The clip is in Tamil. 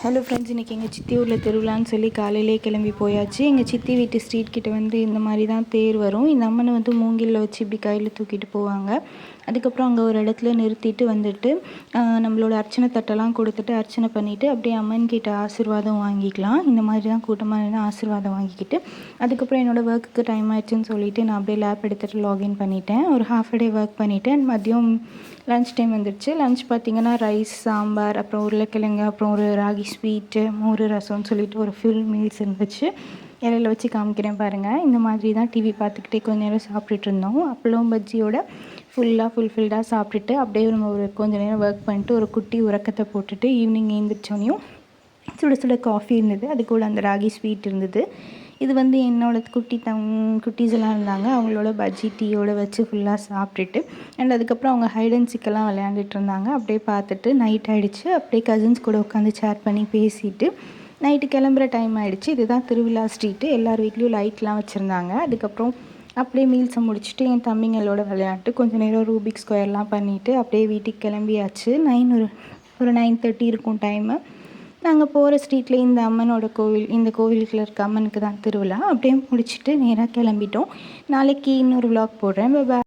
ஹலோ ஃப்ரெண்ட்ஸ், இன்றைக்கி எங்கள் சித்தி ஊரில் திருவிழான்னு சொல்லி காலையிலே கிளம்பி போயாச்சு. எங்கள் சித்தி வீட்டு ஸ்ட்ரீட் கிட்ட வந்து இந்த மாதிரி தான் தேர் வரும். இந்த அம்மனை வந்து மூங்கிலில் வச்சு இப்படி கையில் தூக்கிட்டு போவாங்க. அதுக்கப்புறம் அங்கே ஒரு இடத்துல நிறுத்திட்டு வந்துட்டு நம்மளோட அர்ச்சனை தட்டெல்லாம் கொடுத்துட்டு அர்ச்சனை பண்ணிவிட்டு அப்படியே அம்மன் கிட்ட ஆசீர்வாதம் வாங்கிக்கலாம். இந்த மாதிரி தான் கூட்டமாக இருந்து ஆசீர்வாதம் வாங்கிக்கிட்டு அதுக்கப்புறம் என்னோடய ஒர்க்குக்கு டைம் ஆயிடுச்சுன்னு சொல்லிவிட்டு நான் அப்படியே லேப் எடுத்துகிட்டு லாகின் பண்ணிட்டேன். ஒரு ஹாஃப் டே ஒர்க் பண்ணிவிட்டு அண்ட் மதியம் லன்ச் டைம் வந்துடுச்சு. லன்ச் பார்த்திங்கன்னா ரைஸ், சாம்பார், அப்புறம் உருளைக்கிழங்கு, அப்புறம் ஒரு ராகி ஸ்வீட்டு, மோர் ரசம்னு சொல்லிட்டு ஒரு ஃபுல் மீல்ஸ் இருந்துச்சு. இலையில வச்சு காமிக்கிறேன் பாருங்கள். இந்த மாதிரி தான் டிவி பார்த்துக்கிட்டே கொஞ்ச நேரம் சாப்பிட்டுட்டு இருந்தோம். அப்பளம் பஜ்ஜியோட ஃபுல்ஃபில்டாக சாப்பிட்டுட்டு அப்படியே ஒரு கொஞ்சம் நேரம் ஒர்க் பண்ணிட்டு ஒரு குட்டி உறக்கத்தை போட்டுட்டு ஈவினிங் எழுந்திரிச்சோனையும் சுட சுட காஃபி இருந்தது. அது கூட அந்த ராகி ஸ்வீட் இருந்தது. இது வந்து என்னோடய குட்டீஸ் எல்லாம் இருந்தாங்க. அவங்களோட பஜ்ஜி டீயோடு வச்சு ஃபுல்லாக சாப்பிட்டுட்டு அண்ட் அதுக்கப்புறம் அவங்க ஹைட் அண்ட் சீக்கெல்லாம் விளையாண்டுட்டு இருந்தாங்க. அப்படியே பார்த்துட்டு நைட் ஆகிடுச்சு. அப்படியே கசின்ஸ் கூட உட்காந்து சேட் பண்ணி பேசிட்டு நைட்டு கிளம்புற டைம் ஆகிடுச்சு. இதுதான் திருவிழா ஸ்ட்ரீட்டு. எல்லார் வீட்லேயும் லைட்லாம் வச்சுருந்தாங்க. அதுக்கப்புறம் அப்படியே மீல்ஸை முடிச்சுட்டு என் தம்பிங்களோட விளையாண்டு கொஞ்சம் நேரம் ரூபிக் ஸ்கொயர்லாம் பண்ணிவிட்டு அப்படியே வீட்டுக்கு கிளம்பியாச்சு. ஒரு 9:30 இருக்கும் டைமு. நாங்கள் போகிற ஸ்ட்ரீட்லேயே இந்த அம்மனோட கோவில், இந்த கோவிலுக்குள்ள இருக்க அம்மனுக்கு தான் திருவிழா. அப்படியே முடிச்சுட்டு நேராக கிளம்பிட்டோம். நாளைக்கு இன்னொரு விலாக் போடுறேன். பாய்.